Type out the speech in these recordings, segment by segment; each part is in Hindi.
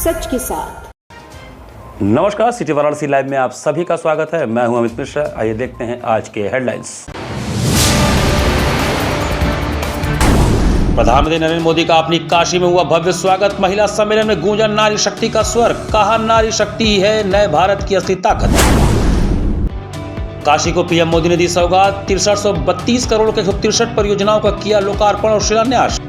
सच के साथ। नमस्कार, सिटी वाराणसी लाइव में आप सभी का स्वागत है। मैं हूं अमित मिश्रा। आइए देखते हैं आज के हेडलाइंस। प्रधानमंत्री नरेंद्र मोदी का अपनी काशी में हुआ भव्य स्वागत। महिला सम्मेलन में गूंजा नारी शक्ति का स्वर। कहा, नारी शक्ति ही है नए भारत की असली ताकत। काशी को पीएम मोदी ने दी सौगात। 6332 करोड़ के 163 परियोजनाओं का किया लोकार्पण और शिलान्यास।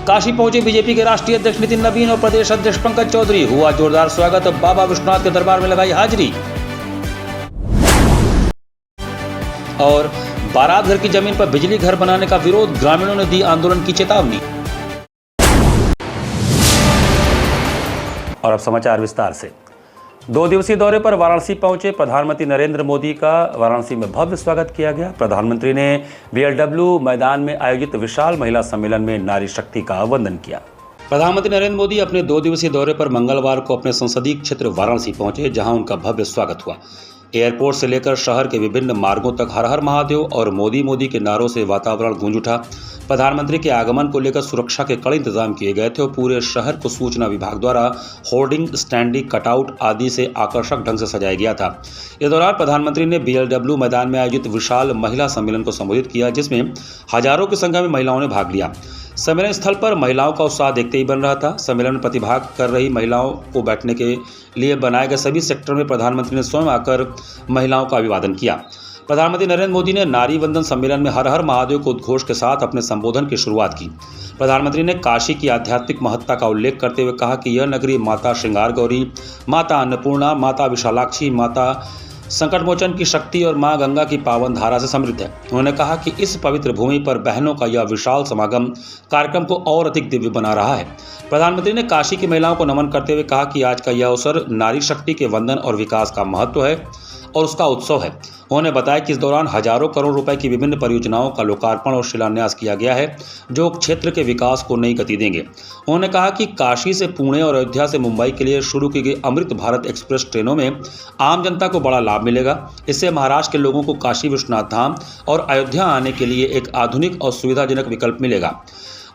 काशी पहुंचे बीजेपी के राष्ट्रीय अध्यक्ष नितिन नवीन और प्रदेश अध्यक्ष पंकज चौधरी। हुआ जोरदार स्वागत। बाबा विश्वनाथ के दरबार में लगाई हाजिरी। और बारात घर की जमीन पर बिजली घर बनाने का विरोध, ग्रामीणों ने दी आंदोलन की चेतावनी। और अब समाचार विस्तार से। 2 दिवसीय दौरे पर वाराणसी पहुंचे प्रधानमंत्री नरेंद्र मोदी का वाराणसी में भव्य स्वागत किया गया। प्रधानमंत्री ने BLW मैदान में आयोजित विशाल महिला सम्मेलन में नारी शक्ति का वंदन किया। प्रधानमंत्री नरेंद्र मोदी अपने 2 दिवसीय दौरे पर मंगलवार को अपने संसदीय क्षेत्र वाराणसी पहुंचे, जहां उनका भव्य स्वागत हुआ। एयरपोर्ट से लेकर शहर के विभिन्न मार्गों तक हर हर महादेव और मोदी मोदी के नारों से वातावरण गूंज उठा। प्रधानमंत्री के आगमन को लेकर सुरक्षा के कड़े इंतजाम किए गए थे और पूरे शहर को सूचना विभाग द्वारा होर्डिंग, स्टैंडिंग, कटआउट आदि से आकर्षक ढंग से सजाया गया था। इस दौरान प्रधानमंत्री ने BLW मैदान में आयोजित विशाल महिला सम्मेलन को संबोधित किया, जिसमें हजारों की संख्या में महिलाओं ने भाग लिया। सम्मेलन स्थल पर महिलाओं का उत्साह देखते ही बन रहा था। सम्मेलन में प्रतिभाग कर रही महिलाओं को बैठने के लिए बनाए गए सभी सेक्टर में प्रधानमंत्री ने स्वयं आकर महिलाओं का अभिवादन किया। प्रधानमंत्री नरेंद्र मोदी ने नारी वंदन सम्मेलन में हर हर महादेव के उद्घोष के साथ अपने संबोधन की शुरुआत की। प्रधानमंत्री ने काशी की आध्यात्मिक महत्ता का उल्लेख करते हुए कहा कि यह नगरी माता श्रृंगार गौरी, माता अन्नपूर्णा, माता विशालाक्षी, माता संकटमोचन की शक्ति और मां गंगा की पावन धारा से समृद्ध है। उन्होंने कहा कि इस पवित्र भूमि पर बहनों का यह विशाल समागम कार्यक्रम को और अधिक दिव्य बना रहा है। प्रधानमंत्री ने काशी की महिलाओं को नमन करते हुए कहा कि आज का यह अवसर नारी शक्ति के वंदन और विकास का महत्व है और उसका उत्सव है। उन्होंने बताया कि इस दौरान हजारों करोड़ रुपए की विभिन्न परियोजनाओं का लोकार्पण और शिलान्यास किया गया है, जो क्षेत्र के विकास को नई गति देंगे। उन्होंने कहा कि काशी से पुणे और अयोध्या से मुंबई के लिए शुरू की गई अमृत भारत एक्सप्रेस ट्रेनों में आम जनता को बड़ा लाभ मिलेगा। इससे महाराष्ट्र के लोगों को काशी विश्वनाथ धाम और अयोध्या आने के लिए एक आधुनिक और सुविधाजनक विकल्प मिलेगा।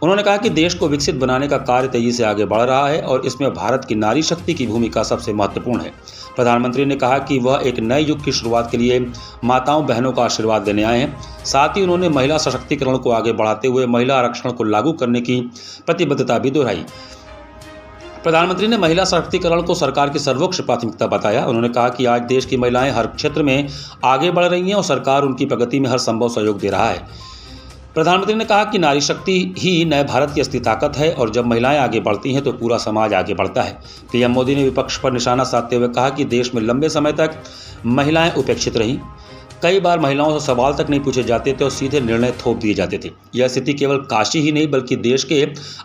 उन्होंने कहा कि देश को विकसित बनाने का कार्य तेजी से आगे बढ़ रहा है और इसमें भारत की नारी शक्ति की भूमिका सबसे महत्वपूर्ण है। प्रधानमंत्री ने कहा कि वह एक नए युग की शुरुआत के लिए माताओं बहनों का आशीर्वाद देने आए हैं। साथ ही उन्होंने महिला सशक्तिकरण को आगे बढ़ाते हुए महिला आरक्षण को लागू करने की प्रतिबद्धता भी दोहराई। प्रधानमंत्री ने महिला सशक्तिकरण को सरकार की सर्वोच्च प्राथमिकता बताया। उन्होंने कहा कि आज देश की महिलाएं हर क्षेत्र में आगे बढ़ रही हैं और सरकार उनकी प्रगति में हर संभव सहयोग दे रहा है। प्रधानमंत्री ने कहा कि नारी शक्ति ही नए भारत की असली ताकत है और जब महिलाएं आगे बढ़ती हैं तो पूरा समाज आगे बढ़ता है। पीएम मोदी ने विपक्ष पर निशाना साधते हुए कहा कि देश में लंबे समय तक महिलाएं उपेक्षित रहीं। कई बार महिलाओं से सवाल तक नहीं पूछे जाते थे और सीधे निर्णय थोप दिए जाते थे। यह स्थिति केवल काशी ही नहीं बल्कि देश के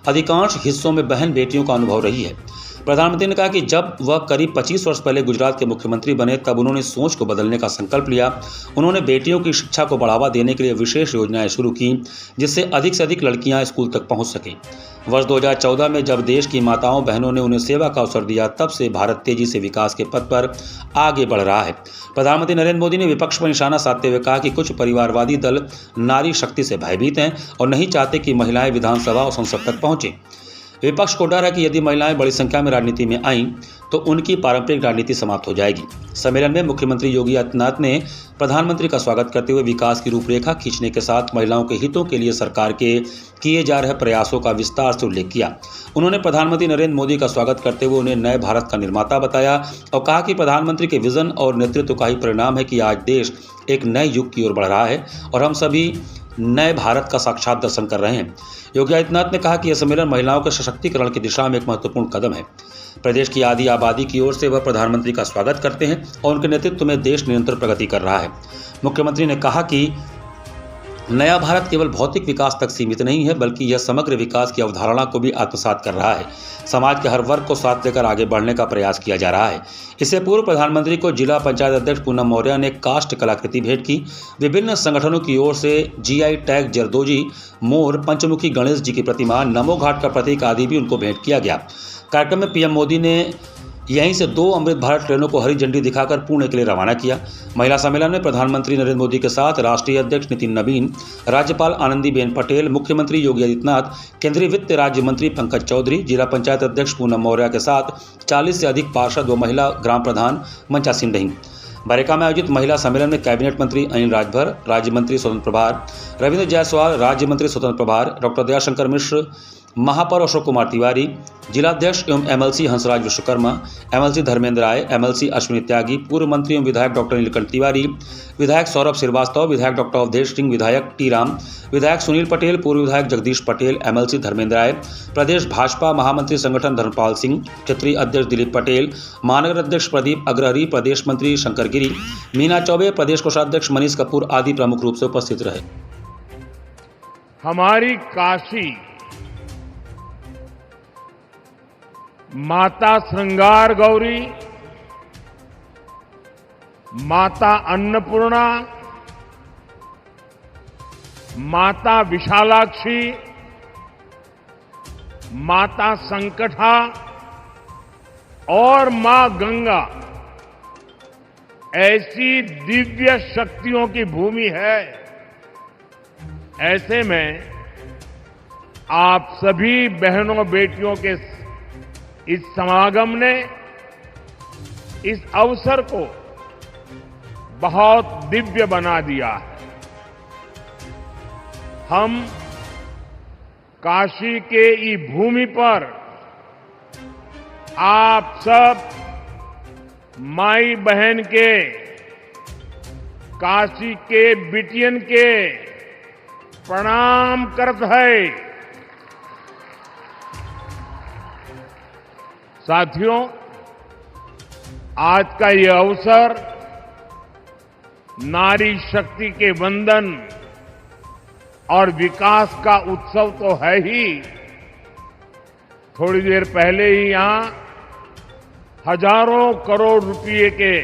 अधिकांश हिस्सों में बहन बेटियों का अनुभव रही है। प्रधानमंत्री ने कहा कि जब वह करीब 25 वर्ष पहले गुजरात के मुख्यमंत्री बने तब उन्होंने सोच को बदलने का संकल्प लिया। उन्होंने बेटियों की शिक्षा को बढ़ावा देने के लिए विशेष योजनाएं शुरू की, जिससे अधिक से अधिक लड़कियां स्कूल तक पहुंच सकें। वर्ष 2014 में जब देश की माताओं बहनों ने उन्हें सेवा का अवसर दिया, तब से भारत तेजी से विकास के पथ पर आगे बढ़ रहा है। प्रधानमंत्री नरेंद्र मोदी ने विपक्ष पर निशाना साधते हुए कहा कि कुछ परिवारवादी दल नारी शक्ति से भयभीत हैं और नहीं चाहते कि महिलाएं विधानसभा और संसद तक पहुंचें। विपक्ष को डर है कि यदि महिलाएं बड़ी संख्या में राजनीति में आईं तो उनकी पारंपरिक राजनीति समाप्त हो जाएगी। सम्मेलन में मुख्यमंत्री योगी आदित्यनाथ ने प्रधानमंत्री का स्वागत करते हुए विकास की रूपरेखा खींचने के साथ महिलाओं के हितों के लिए सरकार के किए जा रहे प्रयासों का विस्तार से उल्लेख किया। उन्होंने प्रधानमंत्री नरेंद्र मोदी का स्वागत करते हुए उन्हें नए भारत का निर्माता बताया और कहा कि प्रधानमंत्री के विजन और नेतृत्व का ही परिणाम है कि आज देश एक नए युग की ओर बढ़ रहा है और हम सभी नए भारत का साक्षात दर्शन कर रहे हैं। योगी आदित्यनाथ ने कहा कि यह सम्मेलन महिलाओं के सशक्तिकरण की दिशा में एक महत्वपूर्ण कदम है। प्रदेश की आधी आबादी की ओर से वह प्रधानमंत्री का स्वागत करते हैं और उनके नेतृत्व में देश निरंतर प्रगति कर रहा है। मुख्यमंत्री ने कहा कि नया भारत केवल भौतिक विकास तक सीमित नहीं है बल्कि यह समग्र विकास की अवधारणा को भी आत्मसात कर रहा है। समाज के हर वर्ग को साथ लेकर आगे बढ़ने का प्रयास किया जा रहा है। इससे पूर्व प्रधानमंत्री को जिला पंचायत अध्यक्ष पूनम मौर्य ने काष्ठ कलाकृति भेंट की। विभिन्न संगठनों की ओर से GI टैग जरदोजी, मोर, पंचमुखी गणेश जी की प्रतिमा, नमो घाट का प्रतीक आदि भी उनको भेंट किया गया। कार्यक्रम में पीएम मोदी ने यहीं से 2 अमृत भारत ट्रेनों को हरी झंडी दिखाकर पुणे के लिए रवाना किया। महिला सम्मेलन में प्रधानमंत्री नरेंद्र मोदी के साथ राष्ट्रीय अध्यक्ष नितिन नवीन, राज्यपाल आनंदीबेन पटेल, मुख्यमंत्री योगी आदित्यनाथ, केंद्रीय वित्त राज्य मंत्री पंकज चौधरी, जिला पंचायत अध्यक्ष पूनम मौर्य के साथ 40 से अधिक पार्षद व महिला ग्राम प्रधान मंचासीन रहीं। बरेका में आयोजित महिला सम्मेलन में कैबिनेट मंत्री अनिल राजभर, राज्य मंत्री स्वतंत्र प्रभार रविंद्र जायसवाल, राज्य मंत्री स्वतंत्र प्रभार डॉक्टर दयाशंकर मिश्र, महापौर अशोक कुमार तिवारी, जिलाध्यक्ष एवं एमएलसी हंसराज विश्वकर्मा, एमएलसी धर्मेंद्र राय, एमएलसी अश्विनी त्यागी, पूर्व मंत्री एवं विधायक डॉक्टर नीलकंठ तिवारी, विधायक सौरभ श्रीवास्तव, विधायक डॉक्टर अवधेश सिंह, विधायक टी राम, विधायक सुनील पटेल, पूर्व विधायक जगदीश पटेल, एमएलसी धर्मेंद्र राय, प्रदेश भाजपा महामंत्री संगठन धर्मपाल सिंह, क्षेत्रीय अध्यक्ष दिलीप पटेल, महानगर अध्यक्ष प्रदीप अग्रहरी, प्रदेश मंत्री शंकर गिरी, मीना चौबे, प्रदेश कोषाध्यक्ष मनीष कपूर आदि प्रमुख रूप से उपस्थित रहे। हमारी काशी माता श्रृंगार गौरी, माता अन्नपूर्णा, माता विशालाक्षी, माता संकटा और मां गंगा ऐसी दिव्य शक्तियों की भूमि है। ऐसे में आप सभी बहनों बेटियों के इस समागम ने इस अवसर को बहुत दिव्य बना दिया है। हम काशी के ई भूमि पर आप सब माई बहन के, काशी के बिटियन के प्रणाम करत है। साथियों, आज का ये अवसर नारी शक्ति के वंदन और विकास का उत्सव तो है ही। थोड़ी देर पहले ही यहां हजारों करोड़ रुपए के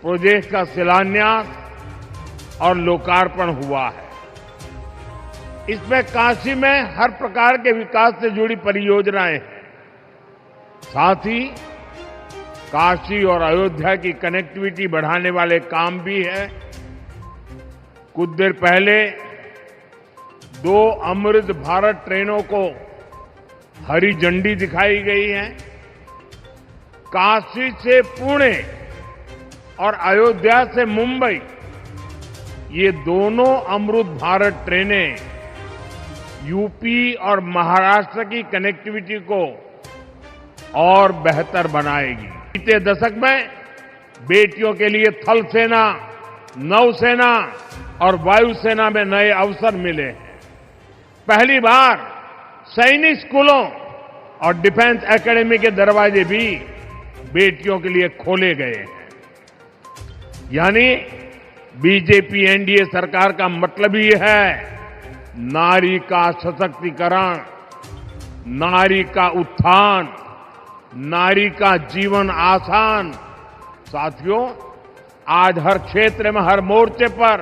प्रोजेक्ट का शिलान्यास और लोकार्पण हुआ है। इसमें काशी में हर प्रकार के विकास से जुड़ी परियोजनाएं हैं। साथ ही काशी और अयोध्या की कनेक्टिविटी बढ़ाने वाले काम भी है। कुछ देर पहले 2 अमृत भारत ट्रेनों को हरी झंडी दिखाई गई है। काशी से पुणे और अयोध्या से मुंबई, ये दोनों अमृत भारत ट्रेनें यूपी और महाराष्ट्र की कनेक्टिविटी को और बेहतर बनाएगी। बीते दशक में बेटियों के लिए थल सेना, नौसेना और वायुसेना में नए अवसर मिले हैं। पहली बार सैनिक स्कूलों और डिफेंस एकेडमी के दरवाजे भी बेटियों के लिए खोले गए हैं। यानी बीजेपी एनडीए सरकार का मतलब ही है नारी का सशक्तिकरण, नारी का उत्थान, नारी का जीवन आसान। साथियों, आज हर क्षेत्र में, हर मोर्चे पर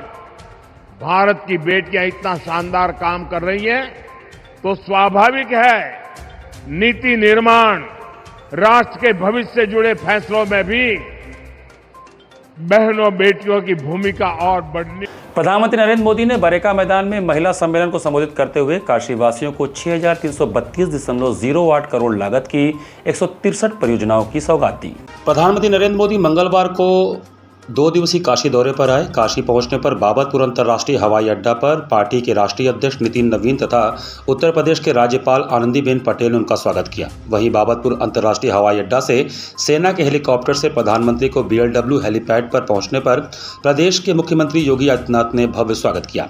भारत की बेटियां इतना शानदार काम कर रही हैं, तो स्वाभाविक है नीति निर्माण, राष्ट्र के भविष्य से जुड़े फैसलों में भी बहनों बेटियों की भूमिका और बढ़नी। प्रधानमंत्री नरेंद्र मोदी ने बरेका मैदान में महिला सम्मेलन को संबोधित करते हुए काशीवासियों को 6,332.08 करोड़ लागत की 163 परियोजनाओं की सौगात दी। प्रधानमंत्री नरेंद्र मोदी मंगलवार को 2 दिवसीय काशी दौरे पर आए। काशी पहुंचने पर बाबतपुर अंतर्राष्ट्रीय हवाई अड्डा पर पार्टी के राष्ट्रीय अध्यक्ष नितिन नवीन तथा उत्तर प्रदेश के राज्यपाल आनंदीबेन पटेल ने उनका स्वागत किया। वहीं बाबतपुर अंतर्राष्ट्रीय हवाई अड्डा से सेना के हेलीकॉप्टर से प्रधानमंत्री को BLW हेलीपैड पर पहुंचने पर प्रदेश के मुख्यमंत्री योगी आदित्यनाथ ने भव्य स्वागत किया।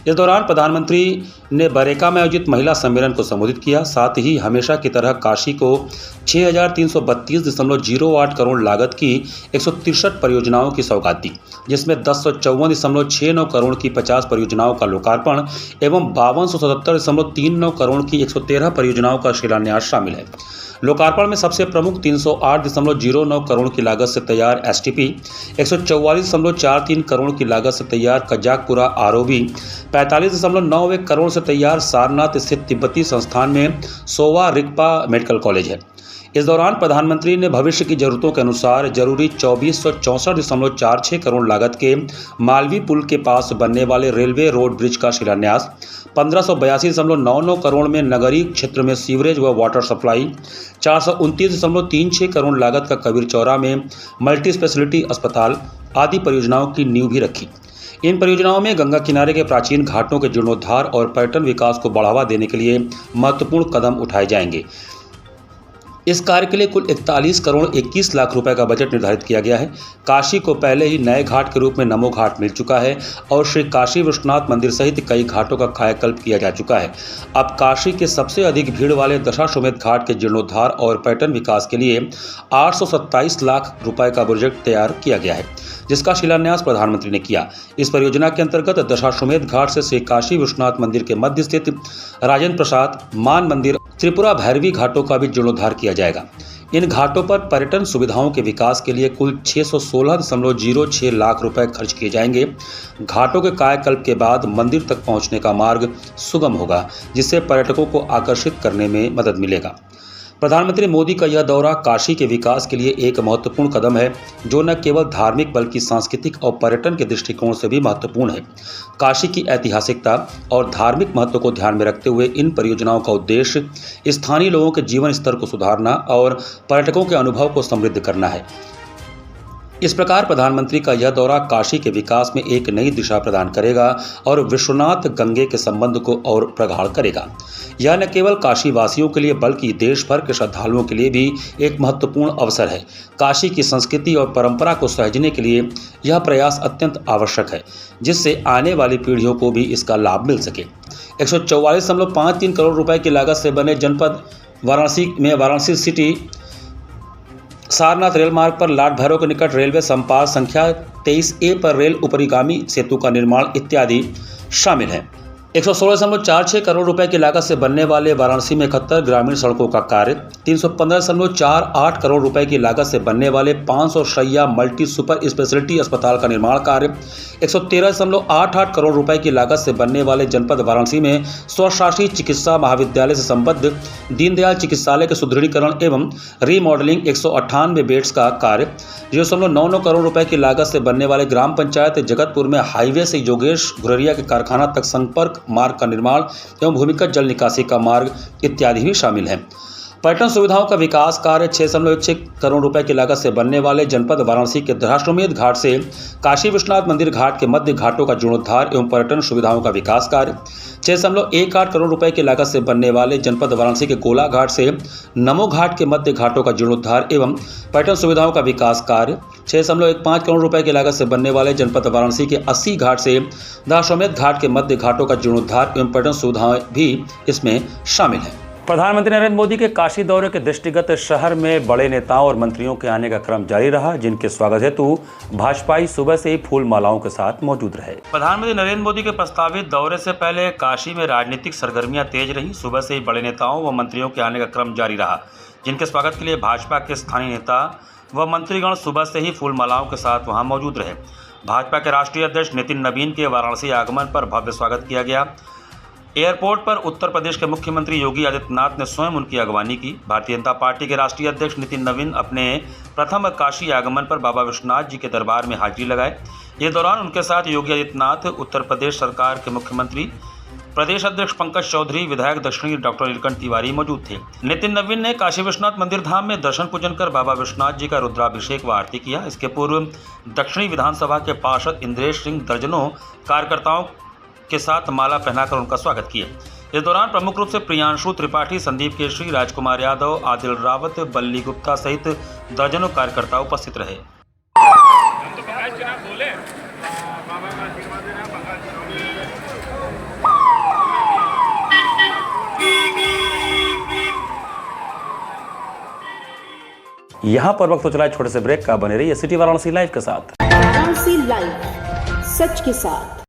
इस दौरान प्रधानमंत्री ने बरेका में आयोजित महिला सम्मेलन को संबोधित किया। साथ ही हमेशा की तरह काशी को 6,332.08 करोड़ लागत की 163 परियोजनाओं की सौगात दी, जिसमें 1054.69 करोड़ की 50 परियोजनाओं का लोकार्पण एवं 5277.39 करोड़ की 113 परियोजनाओं का शिलान्यास शामिल है। लोकार्पण में सबसे प्रमुख 308.09 करोड़ की लागत से तैयार STP, 144.43 करोड़ की लागत से तैयार कजाकपुरा ROB, 45.91 करोड़ से तैयार सारनाथ स्थित तिब्बती संस्थान में सोवा रिगपा मेडिकल कॉलेज है। इस दौरान प्रधानमंत्री ने भविष्य की जरूरतों के अनुसार जरूरी 2464.46 करोड़ लागत के मालवी पुल के पास बनने वाले रेलवे रोड ब्रिज का शिलान्यास, 1582.99 करोड़ में नगरीय क्षेत्र में सीवरेज व वाटर सप्लाई, 429.36 करोड़ लागत का कबीर चौरा में मल्टी स्पेशलिटी अस्पताल आदि परियोजनाओं की नींव भी रखी। इन परियोजनाओं में गंगा किनारे के प्राचीन घाटों के जीर्णोद्धार और पर्यटन विकास को बढ़ावा देने के लिए महत्वपूर्ण कदम उठाए जाएंगे। इस कार्य के लिए कुल 41 करोड़ 21 लाख रुपए का बजट निर्धारित किया गया है। काशी को पहले ही नए घाट के रूप में नमो घाट मिल चुका है और श्री काशी विश्वनाथ मंदिर सहित कई घाटों का कायाकल्प किया जा चुका है। अब काशी के सबसे अधिक भीड़ वाले दशाश्वमेध घाट के जीर्णोद्धार और पर्यटन विकास के लिए 827 लाख रुपए का बजट तैयार किया गया है, जिसका शिलान्यास प्रधानमंत्री ने किया। इस परियोजना के अंतर्गत दशाश्वमेध घाट से श्री काशी विश्वनाथ मंदिर के मध्य स्थित राजेंद्र प्रसाद, मान मंदिर, त्रिपुरा भैरवी घाटों का भी जीर्णोद्धार किया जाएगा। इन घाटों पर पर्यटन सुविधाओं के विकास के लिए कुल 616.06 लाख रुपए खर्च किए जाएंगे। घाटों के कायाकल्प के बाद मंदिर तक पहुंचने का मार्ग सुगम होगा, जिससे पर्यटकों को आकर्षित करने में मदद मिलेगा। प्रधानमंत्री मोदी का यह दौरा काशी के विकास के लिए एक महत्वपूर्ण कदम है, जो न केवल धार्मिक बल्कि सांस्कृतिक और पर्यटन के दृष्टिकोण से भी महत्वपूर्ण है। काशी की ऐतिहासिकता और धार्मिक महत्व को ध्यान में रखते हुए इन परियोजनाओं का उद्देश्य स्थानीय लोगों के जीवन स्तर को सुधारना और पर्यटकों के अनुभव को समृद्ध करना है। इस प्रकार प्रधानमंत्री का यह दौरा काशी के विकास में एक नई दिशा प्रदान करेगा और विश्वनाथ गंगे के संबंध को और प्रगाढ़ करेगा। यह न केवल काशी वासियों के लिए बल्कि देश भर के श्रद्धालुओं के लिए भी एक महत्वपूर्ण अवसर है। काशी की संस्कृति और परंपरा को सहेजने के लिए यह प्रयास अत्यंत आवश्यक है, जिससे आने वाली पीढ़ियों को भी इसका लाभ मिल सके। 144.53 करोड़ रुपए की लागत से बने जनपद वाराणसी में वाराणसी सिटी सारनाथ रेल मार्ग पर लाट भैरव के निकट रेलवे संपार संख्या 23A पर रेल उपरिगामी सेतु का निर्माण इत्यादि शामिल हैं। 116.46 करोड़ रुपए की लागत से बनने वाले वाराणसी में 71 ग्रामीण सड़कों का कार्य, 315.48 करोड़ रुपए की लागत से बनने वाले 500 शैय्या मल्टी सुपर स्पेशलिटी अस्पताल का निर्माण कार्य, 113.88 करोड़ रुपए की लागत से बनने वाले जनपद वाराणसी में स्वशासी चिकित्सा महाविद्यालय से संबद्ध दीनदयाल चिकित्सालय के सुदृढ़ीकरण एवं रीमॉडलिंग 198 बेड्स का कार्य, 0.99 करोड़ रुपए की लागत से बनने वाले ग्राम पंचायत जगतपुर में हाईवे से योगेश घुररिया के कारखाना तक संपर्क मार्ग का निर्माण एवं भूमिगत जल निकासी का मार्ग इत्यादि भी शामिल हैं। पर्यटन सुविधाओं का विकास कार्य 6.16 करोड़ रुपए की लागत से बनने वाले जनपद वाराणसी के दशाश्वमेध घाट से काशी विश्वनाथ मंदिर घाट के मध्य घाटों का जीर्णोद्धार एवं पर्यटन सुविधाओं का विकास कार्य, 6.18 करोड़ रुपए की लागत से बनने वाले जनपद वाराणसी के गोला घाट से नमो घाट के मध्य घाटों का जीर्णोद्धार एवं पर्यटन सुविधाओं का विकास कार्य, 6.15 करोड़ रुपए की लागत से बनने वाले जनपद वाराणसी के 80 घाट से दशाश्वमेध घाट के मध्य घाटों का जीर्णोद्धार एवं पर्यटन सुविधाएं भी इसमें शामिल हैं। प्रधानमंत्री नरेंद्र मोदी के काशी दौरे के दृष्टिगत शहर में बड़े नेताओं और मंत्रियों के आने का क्रम जारी रहा, जिनके स्वागत हेतु भाजपाई सुबह से ही फूल मालाओं के साथ मौजूद रहे। प्रधानमंत्री नरेंद्र मोदी के प्रस्तावित दौरे से पहले काशी में राजनीतिक सरगर्मियां तेज रही। सुबह से ही बड़े नेताओं व मंत्रियों के आने का क्रम जारी रहा, जिनके स्वागत के लिए भाजपा के स्थानीय नेता व मंत्रीगण सुबह से ही फूल मालाओं के साथ वहां मौजूद रहे। भाजपा के राष्ट्रीय अध्यक्ष नितिन नवीन के वाराणसी आगमन पर भव्य स्वागत किया गया। एयरपोर्ट पर उत्तर प्रदेश के मुख्यमंत्री योगी आदित्यनाथ ने स्वयं उनकी अगवानी की। भारतीय जनता पार्टी के राष्ट्रीय अध्यक्ष नितिन नवीन अपने प्रथम काशी आगमन पर बाबा विश्वनाथ जी के दरबार में हाजिरी लगाए। इस दौरान उनके साथ योगी आदित्यनाथ, उत्तर प्रदेश सरकार के मुख्यमंत्री, प्रदेश अध्यक्ष पंकज चौधरी, विधायक दक्षिणी डॉक्टर नीलकंठ तिवारी मौजूद थे। नितिन नवीन ने काशी विश्वनाथ मंदिर धाम में दर्शन पूजन कर बाबा विश्वनाथ जी का रुद्राभिषेक व आरती किया। इसके पूर्व दक्षिणी विधानसभा के पार्षद इंद्रेश सिंह दर्जनों कार्यकर्ताओं के साथ माला पहनाकर उनका स्वागत किए। इस दौरान प्रमुख रूप से प्रियांशु त्रिपाठी, संदीप केसरी, राजकुमार यादव, आदिल रावत, बल्ली गुप्ता सहित दर्जनों कार्यकर्ता उपस्थित रहे। यहाँ पर वक्त हो चला है छोटे से ब्रेक का। बने रहिए सिटी वाराणसी लाइव के साथ। वाराणसी लाइव, सच के साथ।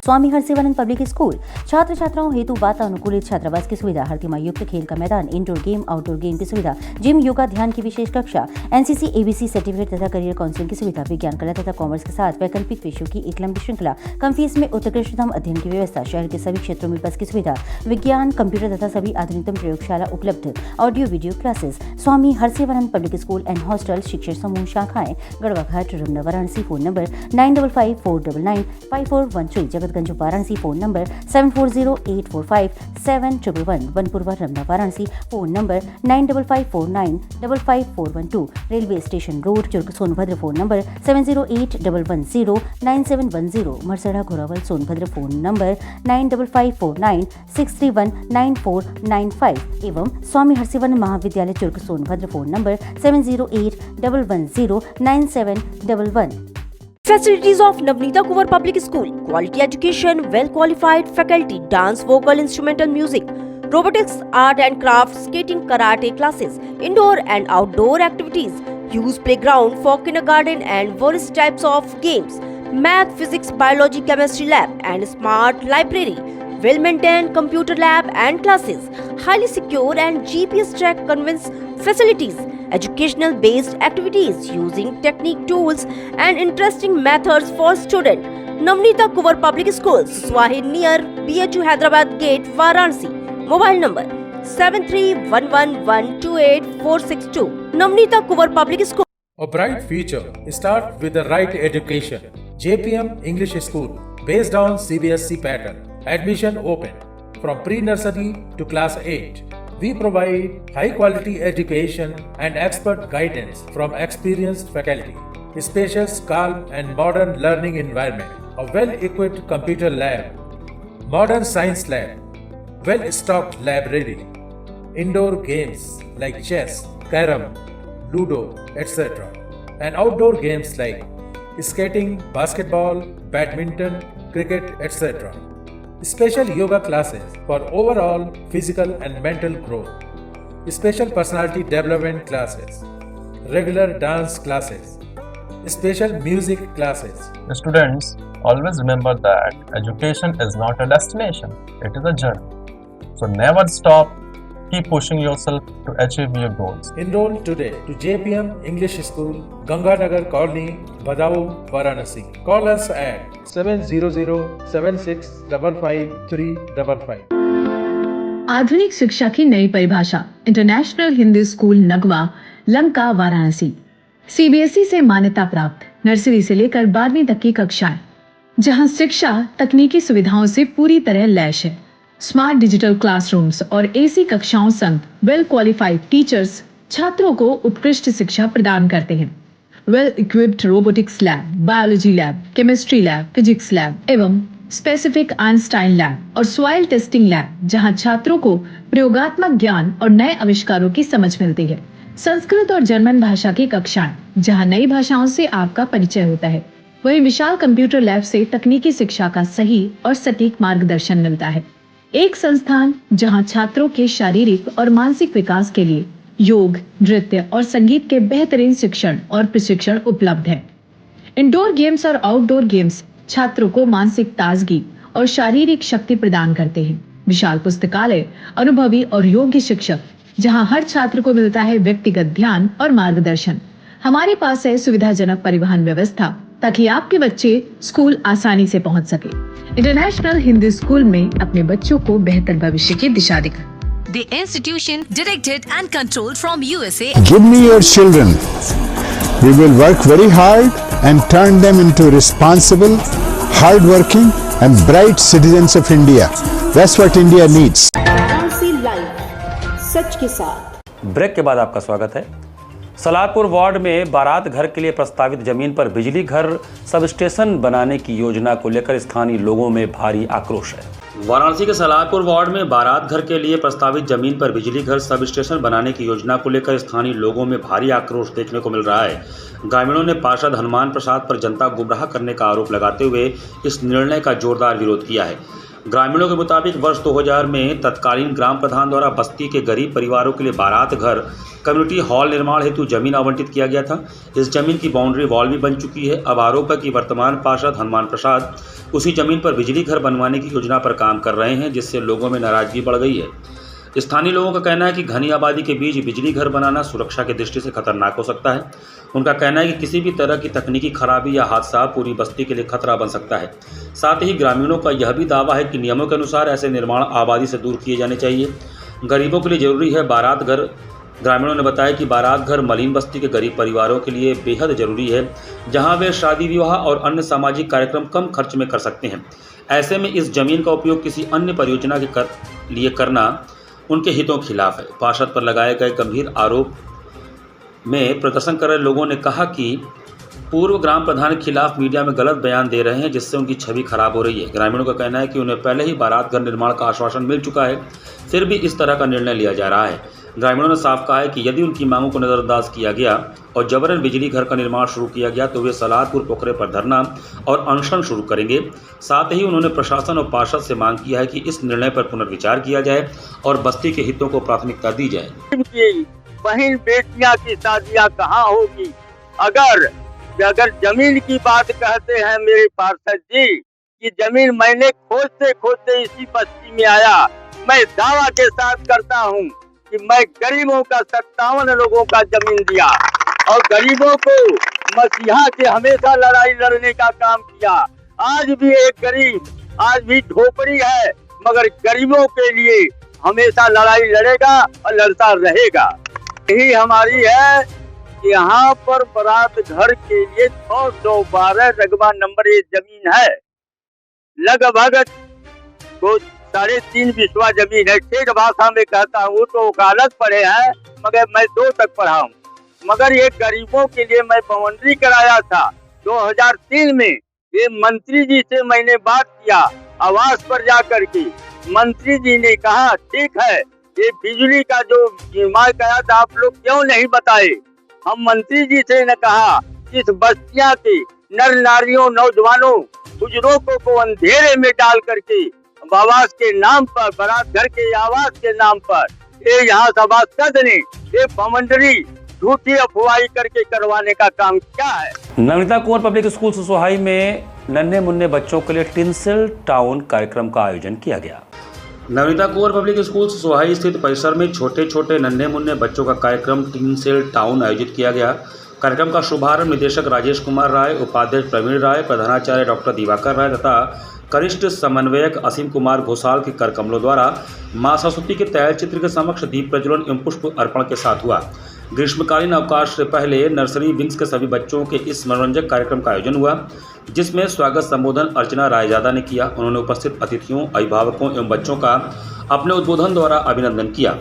स्वामी हरसिवानंद पब्लिक स्कूल छात्र छात्राओं हेतु वातानुकूलित छात्रावास की सुविधा, हर तिमाही युक्त खेल का मैदान, इंडोर गेम आउटडोर गेम की सुविधा, जिम, योगा, ध्यान की विशेष कक्षा, एनसीसी एबीसी सर्टिफिकेट तथा करियर काउंसलिंग की सुविधा, विज्ञान, कला तथा कॉमर्स के साथ वैकल्पिक विषयों की एक लंबी श्रृंखला, कम फीस में उत्कृष्टतम अध्ययन की व्यवस्था, शहर के सभी क्षेत्रों में बस की सुविधा, विज्ञान, कंप्यूटर तथा सभी आधुनिकतम प्रयोगशाला उपलब्ध, audio video classes. Swami Harsivanand public school and hostel, शिक्षण समूह शाखाएं Garhwa Ghat, Ramna, Varanasi. Phone number 9554995413, Jagatganj Varanasi. Phone number 7408457111, Vanpurwa, Ramna, Varanasi. Phone number 9554955412, railway station road, Churk, Sonbhadra. Phone number 7081109710, Marsada, Ghorawal, Sonbhadra. Phone number 955496319495 एवं स्वामी हरसिवानंद महाविद्यालय, Churk, Sonbhadra. Phone number 7081109711। Facilities of Navneeta Kuvar Public School: quality education, well qualified faculty, dance, vocal, instrumental music, robotics, art and craft, skating, karate classes, indoor and outdoor activities, use playground for kindergarten and various types of games, math, physics, biology, chemistry lab and smart library, well maintained computer lab and classes, highly secure and GPS track conveyance facilities, educational based activities using technique, tools and interesting methods for student. Navneeta Kuvar Public School, Swahi near BHU Hyderabad Gate, Varanasi. Mobile number 7311128462. Navneeta Kuvar Public School. A bright future starts with the right education. JPM English School, based on CBSE pattern. Admission open from pre-nursery to class 8. We provide high-quality education and expert guidance from experienced faculty. Spacious, calm and modern learning environment. A well-equipped computer lab. Modern science lab. Well-stocked library. Indoor games like chess, carom, ludo, etc. And outdoor games like skating, basketball, badminton, cricket, etc. Special yoga classes for overall physical and mental growth. Special personality development classes. Regular dance classes. Special music classes. Students, always remember that education is not a destination, it is a journey. So never stop, keep pushing yourself to achieve your goals. Enroll today to JPM English School, Ganganagar Colony, Badau, Varanasi. Call us at 700-7655-355. आधुनिक शिक्षा की नई परिभाषा, international Hindi school Nagwa, Lanka, Varanasi. CBSE से मान्यता प्राप्त नर्सरी से लेकर 12वीं तक की कक्षाएं, जहां शिक्षा तकनीकी सुविधाओं से पूरी तरह लैस है। स्मार्ट डिजिटल क्लासरूम्स और एसी कक्षाओं संग वेल क्वालिफाइड टीचर्स छात्रों को उत्कृष्ट शिक्षा प्रदान करते हैं। Well equipped robotics lab, biology lab, chemistry lab, physics lab एवं स्पेसिफिक आइंस्टाइन लैब और सॉइल टेस्टिंग लैब, जहां छात्रों को प्रयोगात्मक ज्ञान और नए आविष्कारों की समझ मिलती है। संस्कृत और जर्मन भाषा की कक्षाएं, जहां नई भाषाओं से आपका परिचय होता है। वहीं विशाल कंप्यूटर लैब से तकनीकी शिक्षा का सही और सटीक मार्गदर्शन मिलता है। एक संस्थान जहां छात्रों के शारीरिक और मानसिक विकास के लिए योग, नृत्य और संगीत के बेहतरीन शिक्षण और प्रशिक्षण उपलब्ध है। इंडोर गेम्स और आउटडोर गेम्स छात्रों को मानसिक ताजगी और शारीरिक शक्ति प्रदान करते हैं। विशाल पुस्तकालय, अनुभवी और योग्य शिक्षक, जहां हर छात्र को मिलता है व्यक्तिगत ध्यान और मार्गदर्शन। हमारे पास है सुविधाजनक परिवहन व्यवस्था, ताकि आपके बच्चे स्कूल आसानी से पहुंच सके। इंटरनेशनल हिंदी स्कूल में अपने बच्चों को बेहतर भविष्य की दिशा दिखाएं। The institution directed and controlled from USA. Give me your children. We will work very hard and turn them into responsible, hard-working and bright citizens of India. That's what India needs. Varanasi live, सच के साथ। ब्रेक के बाद आपका स्वागत है। सलारपुर वार्ड में बारात घर के लिए प्रस्तावित जमीन पर बिजली घर सब स्टेशन बनाने की योजना को लेकर स्थानीय लोगों में भारी आक्रोश है। वाराणसी के सलारपुर वार्ड में बारात घर के लिए प्रस्तावित जमीन पर बिजली घर सब स्टेशन बनाने की योजना को लेकर स्थानीय लोगों में भारी आक्रोश देखने को मिल रहा है। ग्रामीणों ने पार्षद हनुमान प्रसाद पर जनता गुमराह करने का आरोप लगाते हुए इस निर्णय का जोरदार विरोध किया है। ग्रामीणों के मुताबिक वर्ष 2000 में तत्कालीन ग्राम प्रधान द्वारा बस्ती के गरीब परिवारों के लिए बारात घर कम्युनिटी हॉल निर्माण हेतु जमीन आवंटित किया गया था। इस जमीन की बाउंड्री वॉल भी बन चुकी है। अब आरोप है कि वर्तमान पार्षद हनुमान प्रसाद उसी जमीन पर बिजली घर बनवाने की योजना पर काम कर रहे हैं, जिससे लोगों में नाराजगी बढ़ गई है। स्थानीय लोगों का कहना है कि घनी आबादी के बीच बिजली घर बनाना सुरक्षा की दृष्टि से खतरनाक हो सकता है। उनका कहना है कि किसी भी तरह की तकनीकी खराबी या हादसा पूरी बस्ती के लिए खतरा बन सकता है। साथ ही ग्रामीणों का यह भी दावा है कि नियमों के अनुसार ऐसे निर्माण आबादी से दूर किए जाने चाहिए। गरीबों के लिए जरूरी है बारात घर। ग्रामीणों ने बताया कि बारात घर मलिन बस्ती के गरीब परिवारों के लिए बेहद जरूरी है, जहां वे शादी विवाह और अन्य सामाजिक कार्यक्रम कम खर्च में कर सकते हैं। ऐसे में इस जमीन का उपयोग किसी अन्य परियोजना के लिए करना उनके हितों के खिलाफ है। पार्षद पर लगाए गए गंभीर आरोप में प्रदर्शन कर रहे लोगों ने कहा कि पूर्व ग्राम प्रधान के खिलाफ मीडिया में गलत बयान दे रहे हैं, जिससे उनकी छवि खराब हो रही है। ग्रामीणों का कहना है कि उन्हें पहले ही बारात घर निर्माण का आश्वासन मिल चुका है, फिर भी इस तरह का निर्णय लिया जा रहा है। ग्रामीणों ने साफ कहा है कि यदि उनकी मांगों को नजरअंदाज किया गया और जबरन बिजली घर का निर्माण शुरू किया गया तो वे सलादपुर पोखरे पर धरना और अनशन शुरू करेंगे। साथ ही उन्होंने प्रशासन और पार्षद से मांग किया है कि इस निर्णय पर पुनर्विचार किया जाए और बस्ती के हितों को प्राथमिकता दी जाए। बहन बेटियां की शादियां कहाँ होगी? अगर जमीन की बात कहते हैं मेरे पार्षद जी कि जमीन मैंने खोजते खोजते इसी बस्ती में आया। मैं दावा के साथ करता हूँ कि मैं गरीबों का 57 लोगों का जमीन दिया और गरीबों को मसीहा से हमेशा लड़ाई लड़ने का काम किया। आज भी एक गरीब आज भी झोपड़ी है, मगर गरीबों के लिए हमेशा लड़ाई लड़ेगा और लड़ता रहेगा। यही हमारी है कि यहाँ पर बारात घर के लिए 612 रकबा नंबर ये जमीन है। लगभग 3.5 बिस्वा जमीन है। ठेठ भाषा में कहता हूँ तो वकालत पढ़े हैं, मगर मैं 2 तक पढ़ा हूँ। मगर ये गरीबों के लिए मैं बाउंड्री कराया था 2003 में। ये मंत्री जी से मैंने बात किया आवास पर जाकर के। मंत्री जी ने कहा ठीक है, ये बिजली का जो निर्माण कराया था आप लोग क्यों नहीं बताए? हम मंत्री जी से ने कहा इस बस्तियां के नर नारियों नौजवानों बुजुर्गों को अंधेरे में डाल करके आवास के नाम पर बारात घर के आवास के नाम पर ये यहाँ सभासद ने ये बाउंड्री झूठी अफवाही करके करवाने का काम क्या है? नवनीता कुंवर पब्लिक स्कूल सुसोहाई में नन्हे मुन्ने बच्चों के लिए टिंसल टाउन कार्यक्रम का आयोजन किया गया। नवनीता कुंवर पब्लिक स्कूल सुसोहाई स्थित परिसर में छोटे छोटे नन्हे मुन्ने बच्चों का कार्यक्रम टिंसल टाउन आयोजित किया गया। कार्यक्रम का शुभारंभ निदेशक राजेश कुमार राय, उपाध्यक्ष प्रवीण राय, प्रधानाचार्य डॉक्टर दिवाकर राय तथा कनिष्ठ समन्वयक असीम कुमार घोषाल के कर कमलों द्वारा मां सरस्वती के तैल चित्र के समक्ष दीप प्रज्वलन एवं पुष्प अर्पण के साथ हुआ। ग्रीष्मकालीन अवकाश से पहले नर्सरी विंग्स के सभी बच्चों के इस मनोरंजक कार्यक्रम का आयोजन हुआ, जिसमें स्वागत संबोधन अर्चना रायजादा ने किया। उन्होंने उपस्थित अतिथियों, अभिभावकों एवं बच्चों का अपने उद्बोधन द्वारा अभिनंदन किया।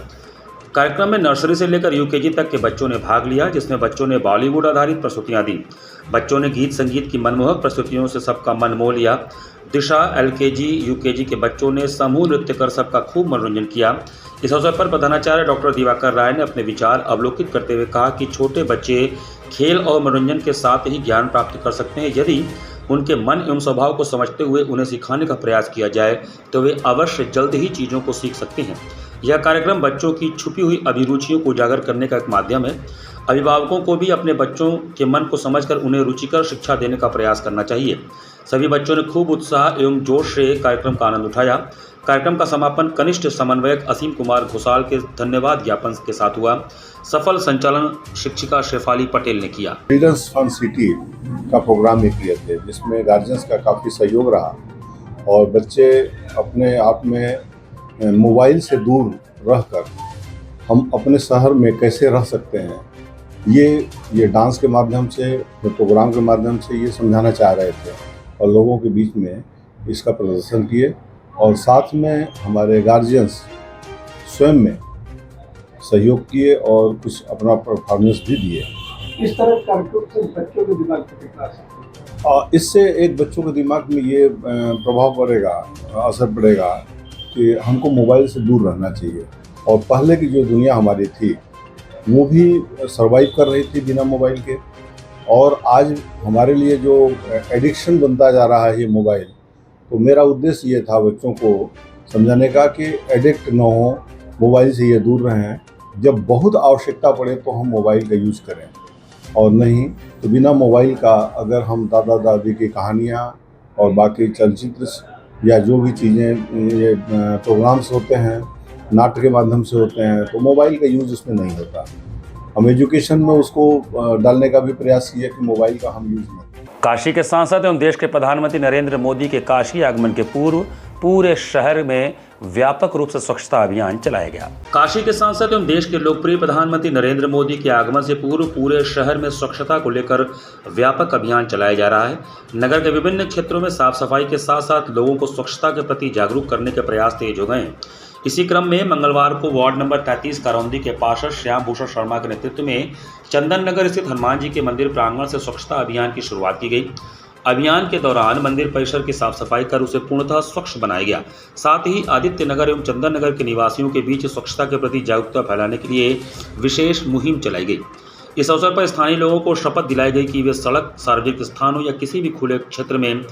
कार्यक्रम में नर्सरी से लेकर यूकेजी तक के बच्चों ने भाग लिया, जिसमें बच्चों ने बॉलीवुड आधारित प्रस्तुतियां दी। बच्चों ने गीत संगीत की मनमोहक प्रस्तुतियों से सबका मन मोह लिया। दिशा, एलकेजी, यूकेजी के बच्चों ने समूह नृत्य कर सबका खूब मनोरंजन किया। इस अवसर पर प्रधानाचार्य डॉक्टर दिवाकर राय ने अपने विचार अवलोकित करते हुए कहा कि छोटे बच्चे खेल और मनोरंजन के साथ ही ज्ञान प्राप्त कर सकते हैं। यदि उनके मन एवं स्वभाव को समझते हुए उन्हें सिखाने का प्रयास किया जाए तो वे अवश्य जल्द ही चीज़ों को सीख सकते हैं। यह कार्यक्रम बच्चों की छुपी हुई अभिरुचियों को उजागर करने का एक माध्यम है। अभिभावकों को भी अपने बच्चों के मन को समझकर उन्हें रुचिकर शिक्षा देने का प्रयास करना चाहिए। सभी बच्चों ने खूब उत्साह एवं जोश से कार्यक्रम का आनंद उठाया। कार्यक्रम का समापन कनिष्ठ समन्वयक असीम कुमार घोषाल के धन्यवाद ज्ञापन के साथ हुआ। सफल संचालन शिक्षिका शेफाली पटेल ने किया। लीडर्स फन सिटी का प्रोग्राम भी किए थे, जिसमें गार्जियंस का काफ़ी सहयोग रहा और बच्चे अपने आप में मोबाइल से दूर रहकर हम अपने शहर में कैसे रह सकते हैं, ये डांस के माध्यम से, प्रोग्राम के माध्यम से ये समझाना चाह रहे थे और लोगों के बीच में इसका प्रदर्शन किए और साथ में हमारे गार्जियंस स्वयं में सहयोग किए और कुछ अपना परफॉर्मेंस भी दिए। इस तरह कार्यक्रम से बच्चों के दिमाग पर कितना असर? इससे एक बच्चों के दिमाग में ये प्रभाव पड़ेगा, असर पड़ेगा कि हमको मोबाइल से दूर रहना चाहिए। और पहले की जो दुनिया हमारी थी वो भी सर्वाइव कर रही थी बिना मोबाइल के, और आज हमारे लिए जो एडिक्शन बनता जा रहा है ये मोबाइल, तो मेरा उद्देश्य ये था बच्चों को समझाने का कि एडिक्ट न हो, मोबाइल से ये दूर रहें, जब बहुत आवश्यकता पड़े तो हम मोबाइल का यूज़ करें, और नहीं तो बिना मोबाइल का अगर हम दादा दादी की कहानियाँ और बाकी चलचित्र या जो भी चीज़ें ये प्रोग्राम्स होते हैं नाट्य के माध्यम से होते हैं, तो मोबाइल का यूज़ उसमें नहीं होता। हम एजुकेशन में उसको डालने का भी प्रयास किया कि मोबाइल का हम यूज़ न करें। काशी के सांसद एवं देश के प्रधानमंत्री नरेंद्र मोदी के काशी आगमन के पूर्व पूरे शहर में व्यापक रूप से स्वच्छता अभियान चलाया गया। काशी के सांसद एवं देश के लोकप्रिय प्रधानमंत्री नरेंद्र मोदी के आगमन से पूर्व पूरे शहर में स्वच्छता को लेकर व्यापक अभियान चलाया जा रहा है। नगर के विभिन्न क्षेत्रों में साफ सफाई के साथ साथ लोगों को स्वच्छता के प्रति जागरूक करने के प्रयास तेज हो गए हैं। इसी क्रम में मंगलवार को वार्ड नंबर 33 करौंदी के पार्षद श्याम भूषण शर्मा के नेतृत्व में चंदन नगर स्थित हनुमान जी के मंदिर प्रांगण से स्वच्छता अभियान की शुरुआत की गई। अभियान के दौरान मंदिर परिसर की साफ सफाई कर उसे पूर्णतः स्वच्छ बनाया गया। साथ ही आदित्य नगर एवं चंदन नगर के निवासियों के बीच स्वच्छता के प्रति जागरूकता फैलाने के लिए विशेष मुहिम चलाई गई। इस अवसर पर स्थानीय लोगों को शपथ दिलाई गई कि वे सड़क, सार्वजनिक स्थानों या किसी भी खुले क्षेत्र में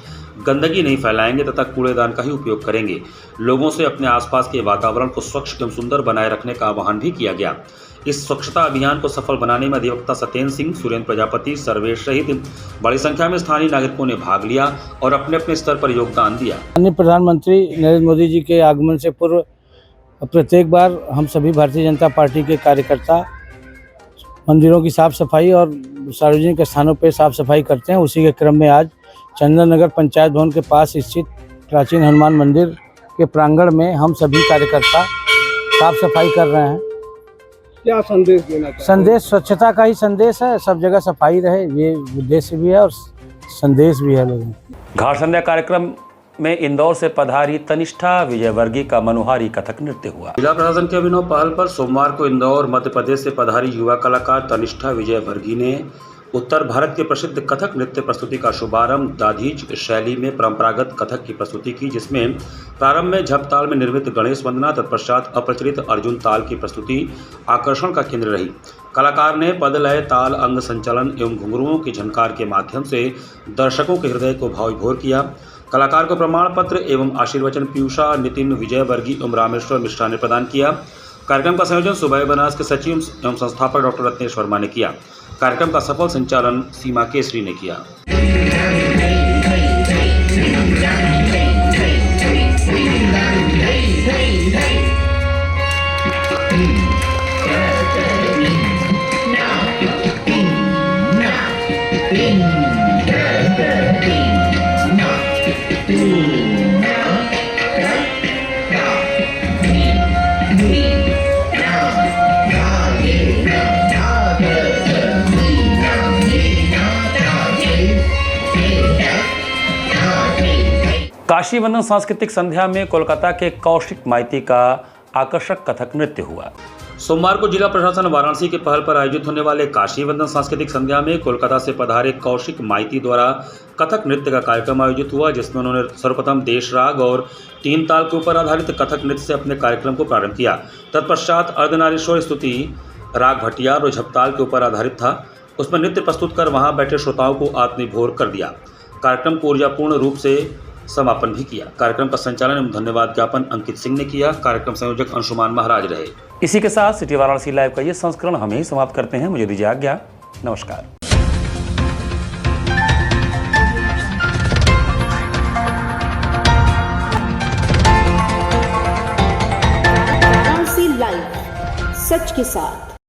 गंदगी नहीं फैलाएंगे तथा कूड़ेदान का ही उपयोग करेंगे। लोगों से अपने आसपास के वातावरण को स्वच्छ एवं सुंदर बनाए रखने का आह्वान भी किया गया। इस स्वच्छता अभियान को सफल बनाने में अधिवक्ता सत्येंद्र सिंह, सुरेंद्र प्रजापति, सर्वेश सहित बड़ी संख्या में स्थानीय नागरिकों ने भाग लिया और अपने अपने स्तर पर योगदान दिया। माननीय प्रधानमंत्री नरेंद्र मोदी जी के आगमन से पूर्व प्रत्येक बार हम सभी भारतीय जनता पार्टी के कार्यकर्ता मंदिरों की साफ सफाई और सार्वजनिक स्थानों पर साफ सफाई करते हैं। उसी के क्रम में आज चंदन नगर पंचायत भवन के पास स्थित प्राचीन हनुमान मंदिर के प्रांगण में हम सभी कार्यकर्ता साफ सफाई कर रहे हैं। क्या संदेश देना चाहिए? संदेश स्वच्छता का ही संदेश है, सब जगह सफाई रहे, ये उद्देश्य भी है और संदेश भी है लोगों को। घाट संध्या कार्यक्रम में इंदौर से पधारी तनिष्ठा विजयवर्गीय का मनोहारी कथक नृत्य हुआ। जिला प्रशासन के अभिनव पहल पर सोमवार को इंदौर मध्य प्रदेश से पधारी युवा कलाकार तनिष्ठा विजयवर्गीय ने उत्तर भारत के प्रसिद्ध कथक नृत्य प्रस्तुति का शुभारंभ दाधीच शैली में परंपरागत कथक की प्रस्तुति की, जिसमें प्रारंभ में झप ताल में निर्मित गणेश वंदना, तत्पश्चात अप्रचलित अर्जुन ताल की प्रस्तुति आकर्षण का केंद्र रही। कलाकार ने पद, लय, ताल, अंग संचालन एवं घुंघरुओं की झनकार के माध्यम से दर्शकों के हृदय को भावविभोर किया। कलाकार को प्रमाण पत्र एवं आशीर्वचन पीयूषा, नितिन विजयवर्गीय एवं रामेश्वर मिश्रा ने प्रदान किया। कार्यक्रम का संयोजन सुबह बनास के सचिव एवं संस्थापक डॉक्टर रत्नेश वर्मा ने किया। कार्यक्रम का सफल संचालन सीमा केसरी ने किया। काशी वंदन सांस्कृतिक संध्या में कोलकाता के कौशिक माइती का आकर्षक कथक नृत्य हुआ। सोमवार को जिला प्रशासन वाराणसी के पहल पर आयोजित होने वाले काशी वंदन सांस्कृतिक संध्या में कोलकाता से पधारे कौशिक माइती द्वारा कथक नृत्य का कार्यक्रम आयोजित हुआ, जिसमें उन्होंने सर्वप्रथम देश राग और 3 ताल के ऊपर आधारित कथक नृत्य से अपने कार्यक्रम को प्रारंभ किया। तत्पश्चात अर्धनारीश्वर स्तुति राग भटियार और झपताल के ऊपर आधारित था। उसमें नृत्य प्रस्तुत कर वहां बैठे श्रोताओं को आत्मविभोर कर दिया। कार्यक्रम को ऊर्जापूर्ण रूप से समापन भी किया। कार्यक्रम का संचालन एवं धन्यवाद ज्ञापन अंकित सिंह ने किया। कार्यक्रम संयोजक अंशुमान महाराज रहे। इसी के साथ सिटी वाराणसी लाइव का ये संस्करण हम ही समाप्त करते हैं। मुझे दीजिए आज्ञा। नमस्कार। वाराणसी लाइव, सच के साथ।